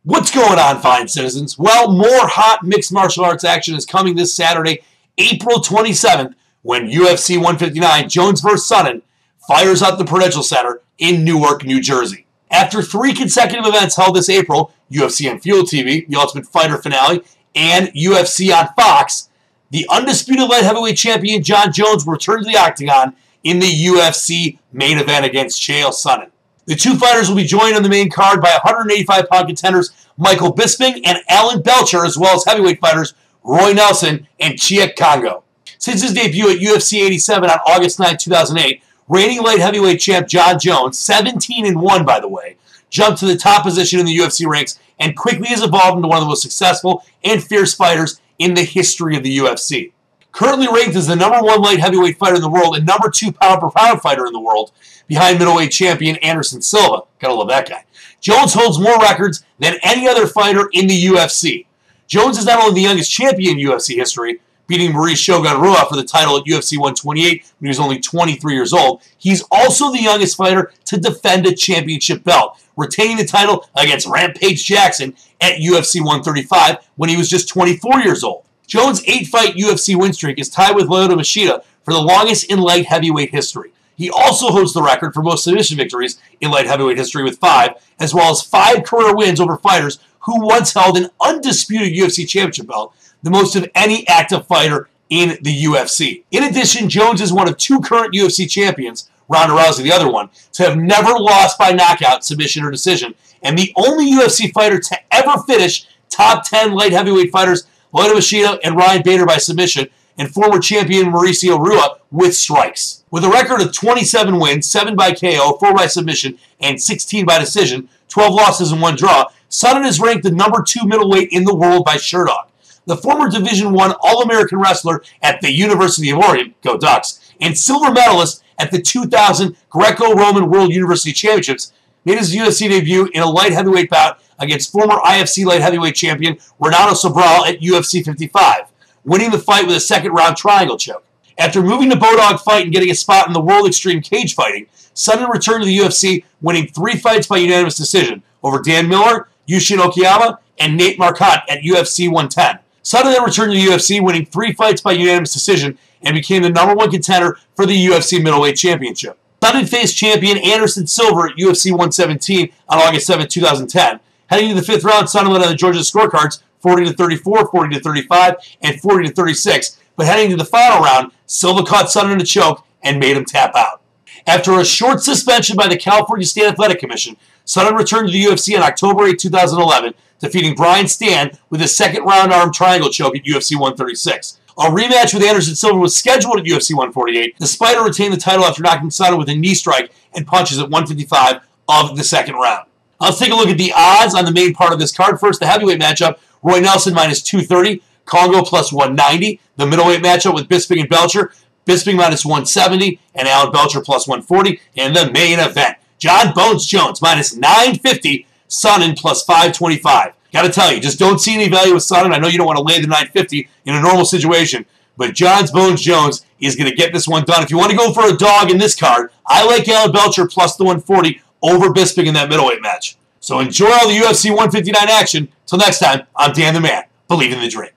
What's going on, fine citizens? Well, more hot mixed martial arts action is coming this Saturday, April 27th, when UFC 159, Jones vs. Sonnen, fires out the Prudential Center in Newark, New Jersey. After 3 consecutive events held this April, UFC on Fuel TV, the Ultimate Fighter finale, and UFC on Fox, the undisputed light heavyweight champion Jon Jones will return to the Octagon in the UFC main event against Chael Sonnen. The two fighters will be joined on the main card by 185-pound contenders Michael Bisping and Belcher, as well as heavyweight fighters Roy Nelson and Cheick Kongo. Since his debut at UFC 87 on August 9, 2008, reigning light heavyweight champ Jon Jones, 17-1 by the way, jumped to the top position in the UFC ranks and quickly has evolved into one of the most successful and fierce fighters in the history of the UFC. Currently ranked as the #1 light heavyweight fighter in the world and #2 pound-for-pound fighter in the world, behind middleweight champion Anderson Silva. Gotta love that guy. Jones holds more records than any other fighter in the UFC. Jones is not only the youngest champion in UFC history, beating Maurice Shogun Rua for the title at UFC 128 when he was only 23 years old. He's also the youngest fighter to defend a championship belt, retaining the title against Rampage Jackson at UFC 135 when he was just 24 years old. Jones' 8-fight UFC win streak is tied with Lyoto Machida for the longest in light heavyweight history. He also holds the record for most submission victories in light heavyweight history with 5, as well as 5 career wins over fighters who once held an undisputed UFC championship belt, the most of any active fighter in the UFC. In addition, Jones is one of 2 current UFC champions, Ronda Rousey the other one, to have never lost by knockout, submission, or decision, and the only UFC fighter to ever finish top 10 light heavyweight fighters Lyoto Machida and Ryan Bader by submission, and former champion Mauricio Rua with strikes. With a record of 27 wins, 7 by KO, 4 by submission, and 16 by decision, 12 losses and 1 draw, Sonnen is ranked the #2 middleweight in the world by Sherdog. The former Division I All-American wrestler at the University of Oregon, go Ducks, and silver medalist at the 2000 Greco-Roman World University Championships, made his UFC debut in a light heavyweight bout against former IFC light heavyweight champion Renato Sobral at UFC 55, winning the fight with a second-round triangle choke. After moving to Bodog Fight and getting a spot in the World Extreme Cage Fighting, Sonnen returned to the UFC, winning 3 fights by unanimous decision over Dan Miller, Yushin Okiyama, and Nate Marcotte at UFC 110. Sonnen then returned to the UFC, winning 3 fights by unanimous decision, and became the #1 contender for the UFC Middleweight Championship. Sonnen faced champion Anderson Silva at UFC 117 on August 7, 2010. Heading into the 5th round, Sonnen led on the Georgia scorecards 40-34, 40-35, and 40-36. But heading to the final round, Silva caught Sonnen in a choke and made him tap out. After a short suspension by the California State Athletic Commission, Sonnen returned to the UFC on October 8, 2011, defeating Brian Stann with a second-round arm triangle choke at UFC 136. A rematch with Anderson Silva was scheduled at UFC 148. The Spider retained the title after knocking Sonnen with a knee strike and punches at 155 of the second round. Let's take a look at the odds on the main part of this card. First, the heavyweight matchup, Roy Nelson -230, Kongo +190. The middleweight matchup with Bisping and Belcher, Bisping -170, and Belcher +140. And the main event, Jon Bones Jones -950, Sonnen +525. Got to tell you, just don't see any value with Sonnen. I know you don't want to lay the 950 in a normal situation, but Jon Bones Jones is going to get this one done. If you want to go for a dog in this card, I like Belcher +140 over Bisping in that middleweight match. So enjoy all the UFC 159 action. Till next time, I'm Dan the Man. Believe in the dream.